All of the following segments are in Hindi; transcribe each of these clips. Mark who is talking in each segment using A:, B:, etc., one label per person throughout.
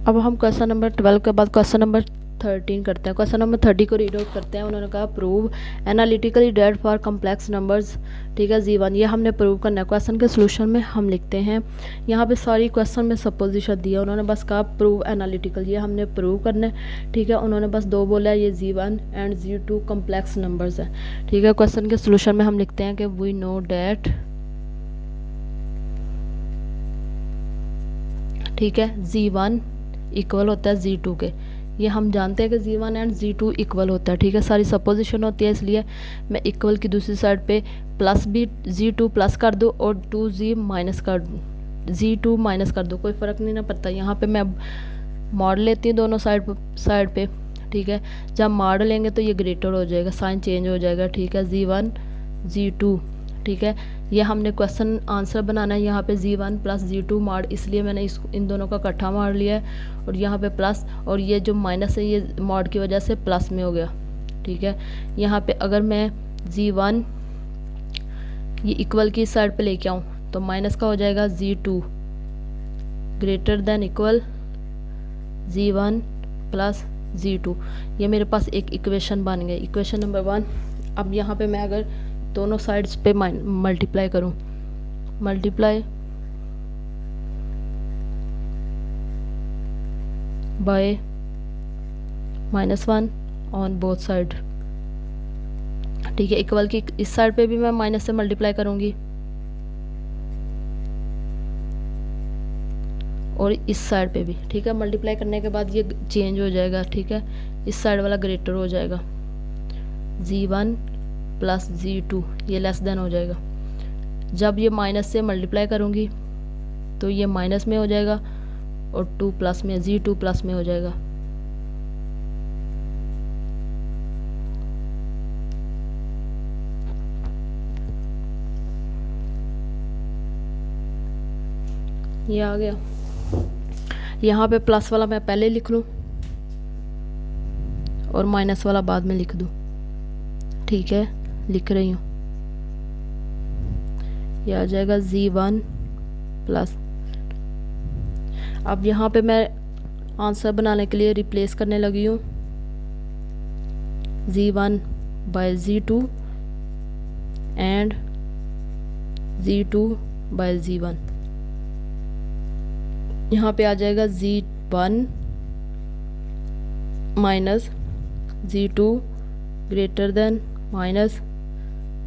A: अब हम क्वेश्चन नंबर 12 के बाद क्वेश्चन नंबर 13 करते हैं। क्वेश्चन नंबर 30 को रीड आउट करते हैं। उन्होंने कहा prove analytically that for complex numbers, ठीक है जी1, ये हमने प्रूव करना है। क्वेश्चन के सोल्यूशन में हम लिखते हैं, यहाँ पे सॉरी क्वेश्चन में सपोजिशन दिया, उन्होंने बस कहा प्रूव एनालिटिकल, ये हमने प्रूव करना है, ठीक है। उन्होंने बस दो बोला है, ये G1 and G2 complex numbers है, ठीक है। क्वेश्चन के सोल्यूशन में हम लिखते हैं कि वी नो डैट, ठीक है, जी1 इक्वल होता है जी2 के, ये हम जानते हैं कि जी1 एंड जी2 इक्वल होता है, ठीक है। सारी सपोजिशन होती है, इसलिए मैं इक्वल की दूसरी साइड पे प्लस भी जी2 प्लस कर दूँ और 2g माइनस कर दूँ, जी2 माइनस कर दूँ, कोई फ़र्क नहीं ना पड़ता। यहाँ पे मैं मॉड लेती हूँ दोनों साइड पे, ठीक है। जब मॉड लेंगे तो ये ग्रेटर हो जाएगा, साइन चेंज हो जाएगा, ठीक है, जी1 जी2, ठीक है। ये हमने क्वेश्चन आंसर बनाना है, यहाँ पे जी1 प्लस जी2 मॉड, इसलिए मैंने इन दोनों का इकट्ठा मार लिया है, और यहाँ पे प्लस, और ये जो माइनस है ये मॉड की वजह से प्लस में हो गया, ठीक है। यहाँ पे अगर मैं जी1 ये इक्वल की साइड पे लेके आऊँ तो माइनस का हो जाएगा G2 greater than equal G1 plus G2, ये मेरे पास एक इक्वेशन बन गई, इक्वेशन नंबर 1। अब यहाँ पे मैं अगर दोनों साइड्स पे मल्टीप्लाई करूँ, multiply by -1 on both side, ठीक है। इक्वल की इस साइड पे भी मैं माइनस से मल्टीप्लाई करूँगी और इस साइड पे भी, ठीक है। मल्टीप्लाई करने के बाद ये चेंज हो जाएगा, ठीक है, इस साइड वाला ग्रेटर हो जाएगा, जी1 प्लस जी2 ये लेस देन हो जाएगा। जब ये माइनस से मल्टीप्लाई करूँगी तो ये माइनस में हो जाएगा और 2 प्लस में, जी2 प्लस में हो जाएगा, ये आ गया। यहाँ पे प्लस वाला मैं पहले लिख लूँ और माइनस वाला बाद में लिख दूँ, ठीक है, लिख रही हूँ। ये आ जाएगा जी1 प्लस, अब यहाँ पे मैं आंसर बनाने के लिए रिप्लेस करने लगी हूँ जी1 बाय जी2 एंड जी2 बाय जी1। यहाँ पे आ जाएगा जी1 minus G2 greater than minus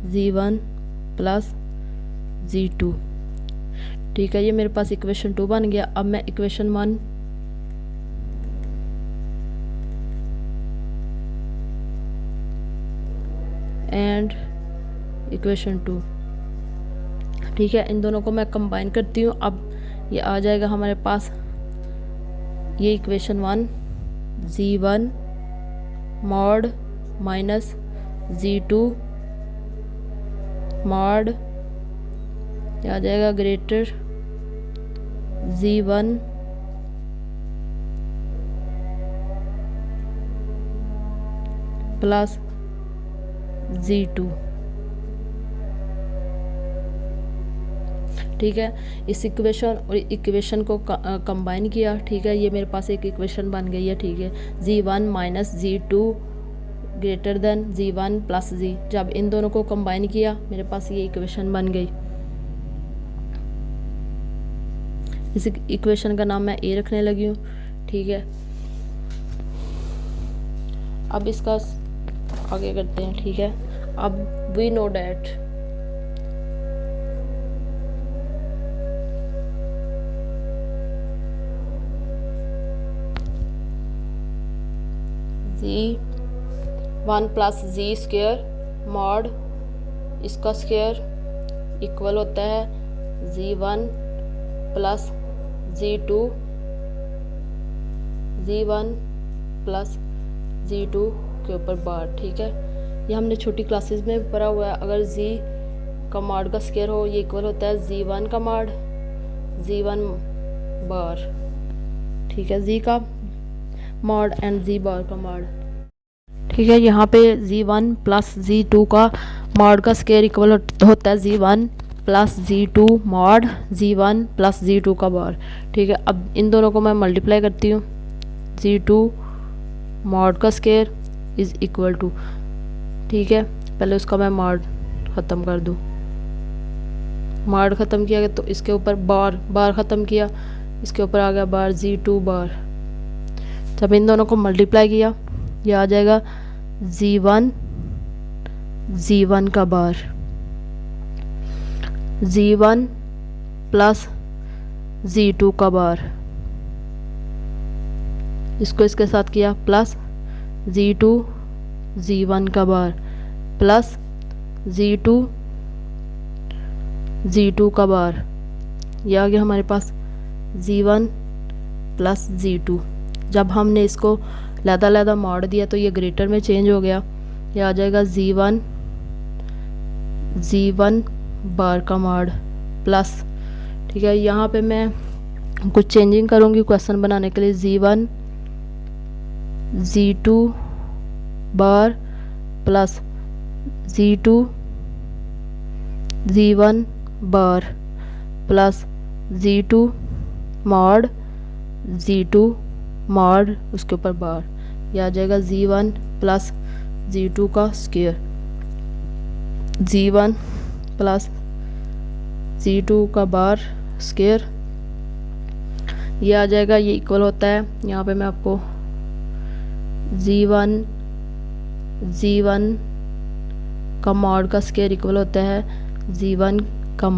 A: जी1 प्लस जी2, ठीक है। ये मेरे पास इक्वेशन 2 बन गया। अब मैं इक्वेशन 1 एंड इक्वेशन 2, ठीक है, इन दोनों को मैं कंबाइन करती हूँ। अब ये आ जाएगा हमारे पास, ये equation 1 G1 mod minus G2 mod, ये आ जाएगा ग्रेटर जी1 प्लस जी2, ठीक है। इस इक्वेशन और इक्वेशन को कंबाइन किया, ठीक है, ये मेरे पास एक इक्वेशन बन गई है, ठीक है। G one minus G2 greater than G one plus G, जब इन दोनों को कंबाइन किया मेरे पास ये इक्वेशन बन गई। इस इक्वेशन का नाम मैं ए रखने लगी हूँ, ठीक है। अब इसका आगे करते हैं, ठीक है। अब वी नो डैट जी1 प्लस जी स्क्वायर मॉड इसका स्क्वायर इक्वल होता है जी1 प्लस जी2 जी1 प्लस जी2 के ऊपर बार, ठीक है। ये हमने छोटी क्लासेस में पढ़ा हुआ है। अगर जी का मॉड का स्क्वायर हो ये इक्वल होता है जी1 का मॉड जी1 बार, ठीक है, जी का मॉड एंड जी बार का मॉड, ठीक है। यहाँ पे जी1 प्लस जी2 का मॉड का स्क्वायर इक्वल होता है जी1 plus Z2 mod Z1 plus Z2 का बार। ठीक है, अब इन दोनों को मैं मल्टीप्लाई करती हूँ। Z2 मॉड का स्केयर इज़ इक्वल टू, ठीक है, पहले उसका मैं मॉड ख़त्म कर दूँ। मॉड ख़त्म किया गया तो इसके ऊपर बार ख़त्म किया, इसके ऊपर आ गया बार Z2 बार। जब इन दोनों को मल्टीप्लाई किया ये आ जाएगा Z1 का बार, Z1 प्लस Z2 का बार, इसको इसके साथ किया प्लस Z2 Z1 का बार प्लस Z2 का बार। ये आ गया हमारे पास Z1 प्लस Z2। जब हमने इसको लहदा मॉड दिया तो ये ग्रेटर में चेंज हो गया, ये आ जाएगा Z1 बार का मॉड प्लस, ठीक है, यहाँ पे मैं कुछ चेंजिंग करूँगी क्वेश्चन बनाने के लिए। Z2 बार प्लस Z1 बार प्लस Z2 मॉड उसके ऊपर बार, यह आ जाएगा Z1 प्लस Z2 का स्क्वायर, Z1 प्लस Z2 का बार स्क्वायर, ये आ जाएगा। ये इक्वल होता है, यहाँ पे मैं आपको Z1 का मॉड का स्क्वायर इक्वल होता है Z1 का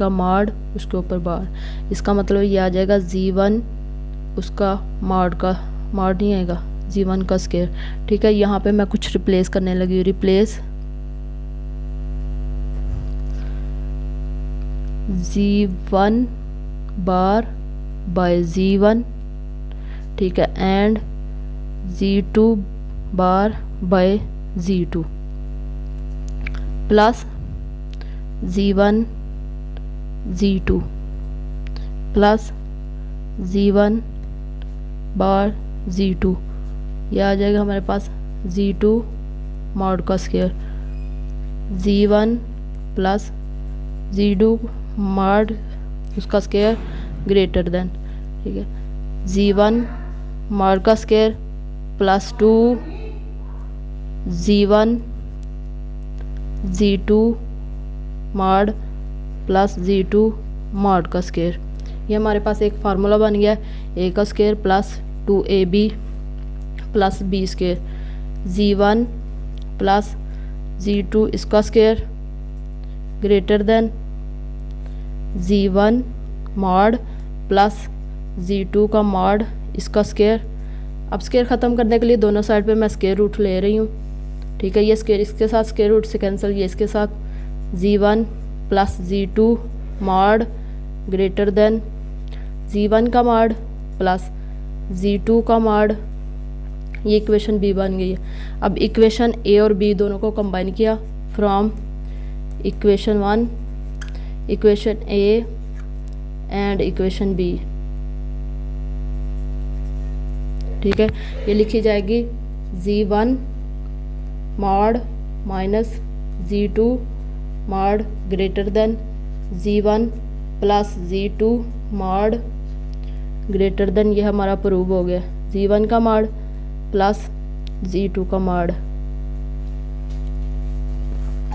A: मॉड उसके ऊपर बार। इसका मतलब ये आ जाएगा Z1 उसका मॉड नहीं आएगा, Z1 का स्क्वायर। ठीक है, यहाँ पे मैं कुछ रिप्लेस करने लगी हूँ, रिप्लेस Z1 बार बाय Z1, ठीक है, and Z2 bar by Z2 plus Z1 Z2 plus Z1 bar Z2, यह आ जाएगा हमारे पास Z2 मॉड का square, Z1 plus Z2 mod उसका स्क्वायर ग्रेटर देन, ठीक है, Z1 मॉड का square plus 2 Z1 Z2 mod plus Z2 mod का स्क्वायर। ये हमारे पास एक फार्मूला बन गया, ए का square plus 2ab plus b square, Z1 plus Z2 इसका square greater than Z1 mod plus Z2 का मॉड इसका स्क्वायर। अब स्क्वायर ख़त्म करने के लिए दोनों साइड पे मैं स्क्वायर रूट ले रही हूँ, ठीक है, ये स्क्वायर इसके साथ स्क्वायर रूट से कैंसिल, ये इसके साथ Z1 plus Z2 mod greater than Z1 का मॉड प्लस Z2 का मॉड। ये इक्वेशन बी बन गई है। अब इक्वेशन ए और बी दोनों को कंबाइन किया from equation 1 equation A and equation B, ठीक है, ये लिखी जाएगी Z1 mod minus Z2 mod greater than Z1 plus Z2 mod greater than, ये हमारा प्रूव हो गया, Z1 का मॉड प्लस Z2 का मॉड,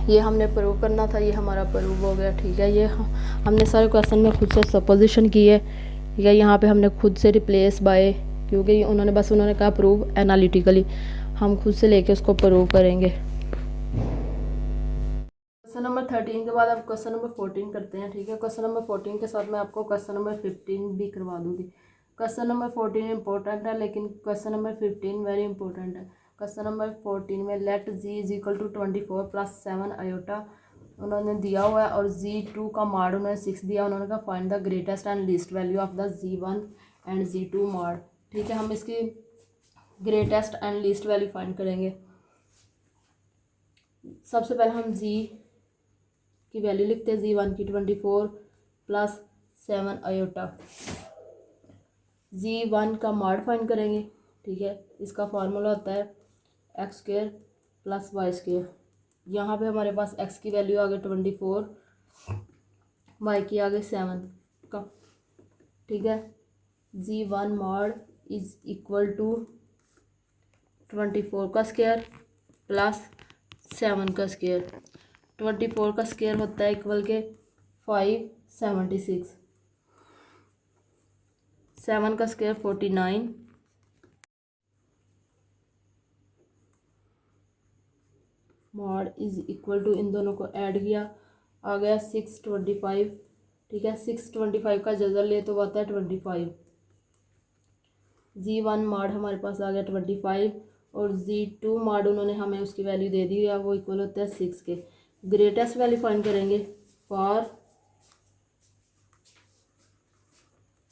A: ये हमने प्रूव करना था, ये हमारा प्रूव हो गया। ठीक है, ये हमने सारे क्वेश्चन में खुद से सपोजिशन की है, ठीक है, यहाँ पे हमने खुद से रिप्लेस बाय, क्योंकि उन्होंने कहा प्रूव एनालिटिकली, हम खुद से लेके उसको प्रूव करेंगे। क्वेश्चन नंबर 13 के बाद अब क्वेश्चन नंबर 14 करते हैं। ठीक है, क्वेश्चन नंबर 14 के साथ मैं आपको क्वेश्चन नंबर 15 भी करवा दूंगी। क्वेश्चन नंबर 14 इंपॉर्टेंट है, लेकिन क्वेश्चन नंबर 15 वेरी इंपॉर्टेंट है। क्वेश्चन नंबर 14 में let Z is equal to 24 plus 7 iota उन्होंने दिया हुआ है, और Z2 का मॉड उन्होंने 6 दिया, उन्होंने कहा find the greatest and least value of the Z1 and Z2 mod. ठीक है, हम इसकी greatest and least value find करेंगे। सबसे पहले हम Z की वैल्यू लिखते हैं, Z1 की 24 प्लस 7 आयोटा। Z1 का मॉड फाइंड करेंगे, ठीक है, इसका फार्मूला होता है x² प्लस y² यहाँ पे हमारे पास x की वैल्यू आ गई 24, y की आ गई 7 का, ठीक है। z1 mod is equal to 24 का स्क्वायर प्लस 7 का स्क्वायर। 24 का स्क्वायर होता है इक्वल के 576, 7 का square 49, mod is equal to, इन दोनों को ऐड किया आ गया 625, ठीक है। 625 का जजर ले तो आता है 25। z1 मॉड हमारे पास आ गया 25 और z2 मॉड उन्होंने हमें उसकी वैल्यू दे दी है, वो इक्वल होता है 6 के। ग्रेटेस्ट वैल्यू फाइंड करेंगे फॉर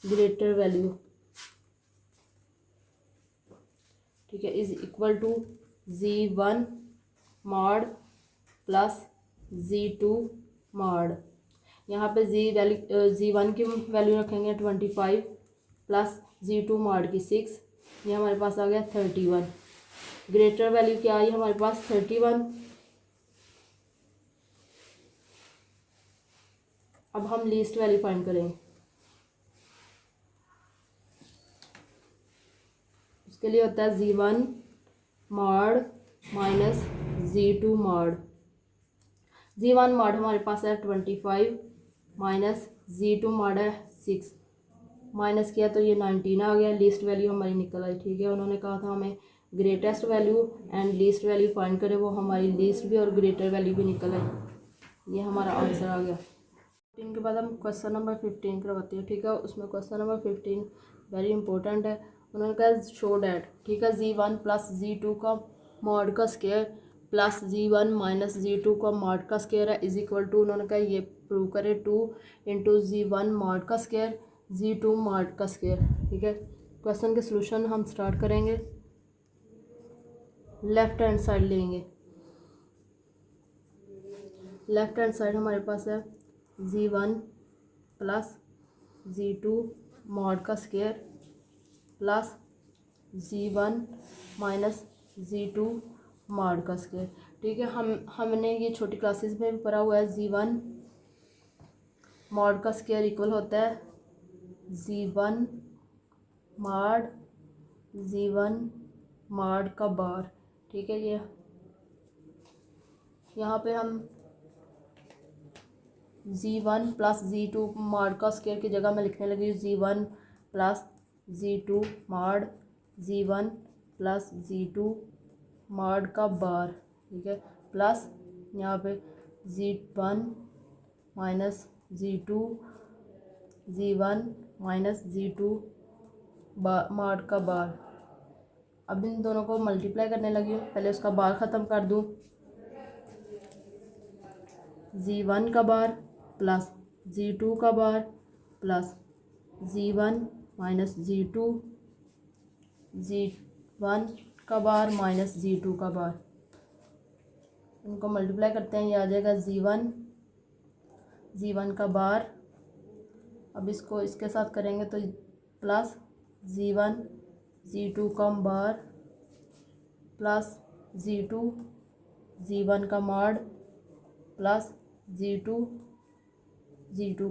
A: ग्रेटर वैल्यू, ठीक है, is equal to z1 mod plus z2 mod. यहाँ पे z1 की वैल्यू रखेंगे 25 प्लस z2 मॉड की 6, ये हमारे पास आ गया 31। ग्रेटर वैल्यू क्या आई हमारे पास 31। अब हम लीस्ट वैल्यू फाइंड करेंगे, उसके लिए होता है z1 mod minus z2 mod. z1 mod हमारे पास है 25 माइनस z2 मॉड है 6, माइनस किया तो ये 19 आ गया। लीस्ट वैल्यू हमारी निकल आई, ठीक है। उन्होंने कहा था हमें greatest value and least value find करें, वो हमारी लीस्ट भी और ग्रेटर वैल्यू भी निकल आई, ये हमारा आंसर आ गया। 15 के बाद हम क्वेश्चन नंबर 15 करवाते हैं, ठीक है। उसमें क्वेश्चन नंबर 15 वेरी इंपॉर्टेंट है। उन्होंने कहा शो डैट, ठीक है, z1 प्लस z2 का मॉड का square plus z1 minus z2 का मॉड का स्क्वायर है इज इक्वल टू, उन्होंने कहा ये प्रूव करे 2 इंटू z1 मॉड का स्क्वायर z2 मॉड का स्क्वायर, ठीक है। क्वेश्चन के सॉल्यूशन हम स्टार्ट करेंगे, लेफ्ट हैंड साइड लेंगे। लेफ्ट हैंड साइड हमारे पास है z1 प्लस z2 मॉड का square plus z1 minus z2 mod का स्क्वायर, ठीक है। हमने ये छोटी क्लासेस में भी पढ़ा हुआ है। z1 मॉड का स्क्वायर इक्वल होता है z1 मॉड का बार, ठीक है। ये यहाँ पे हम z1 प्लस z2 मॉड का स्क्वायर की जगह मैं लिखने लगी z1 plus z2 mod, z1 plus z2 mod का बार, ठीक है, प्लस यहाँ पे z1 minus z2, z1 minus z2 mod का बार। अब इन दोनों को मल्टीप्लाई करने लगी हूँ, पहले उसका बार ख़त्म कर दूँ। z1 का बार प्लस z2 का बार plus z1 minus z2, z1 का बार माइनस z2 का बार, इनको मल्टीप्लाई करते हैं, ये आ जाएगा z1 का बार। अब इसको इसके साथ करेंगे तो प्लस z1 z2 का बार प्लस z2 z1 का मॉड प्लस z2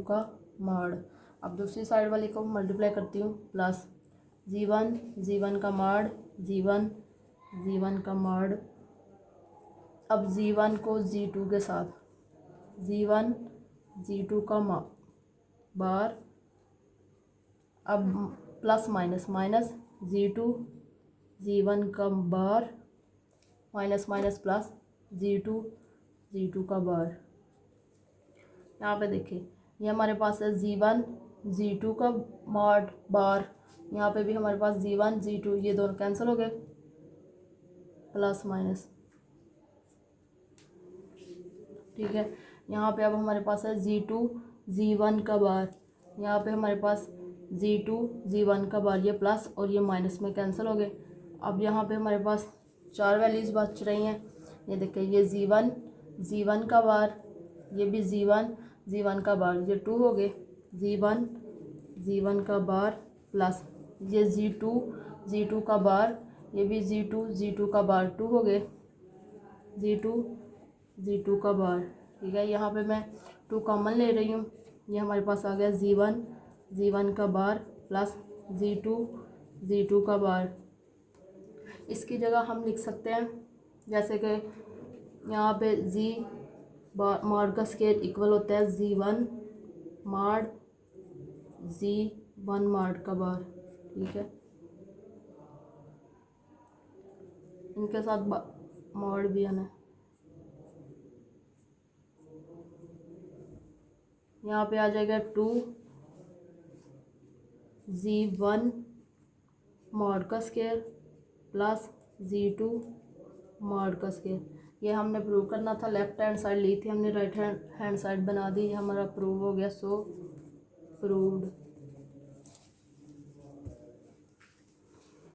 A: का मॉड। अब दूसरी साइड वाले को मल्टीप्लाई करती हूँ, प्लस z1 का मॉड, z1 का मॉड। अब z1 को z2 के साथ, z1 z2 का बार, अब प्लस माइनस माइनस z1 का बार माइनस माइनस प्लस z2 का बार। यहाँ पे देखिए ये हमारे पास है z2 का मॉड बार, यहाँ पे भी हमारे पास z2, ये दोनों कैंसिल हो गए, प्लस माइनस, ठीक है। यहाँ पे अब हमारे पास है z1 का बार, यहाँ पे हमारे पास z1 का बार, ये प्लस और ये माइनस में कैंसिल हो गए। अब यहाँ पे हमारे पास 4 वैल्यूज़ बच रही हैं, ये देखिए, ये z1 का बार, ये भी z1 का बार, ये 2 हो गए, z1 का बार प्लस ये z2 का बार, ये भी z2 का बार 2 हो गए, Z2 का बार। ठीक है, यहाँ पे मैं 2 कॉमन ले रही हूँ, ये हमारे पास आ गया Z1 का बार प्लस Z2 का बार। इसकी जगह हम लिख सकते हैं जैसे कि यहाँ पे Z मॉड का स्केयर इक्वल होता है Z1 मॉड Z1 मॉड का बार। ठीक है, इनके साथ मॉड भी आना है। यहाँ पे आ जाएगा 2 Z1 मॉड का स्केयर प्लस Z2 मॉड का स्केयर। ये हमने प्रूव करना था, लेफ्ट हैंड साइड ली थी हमने, राइट हैंड साइड बना दी, हमारा प्रूव हो गया, सो प्रूव्ड।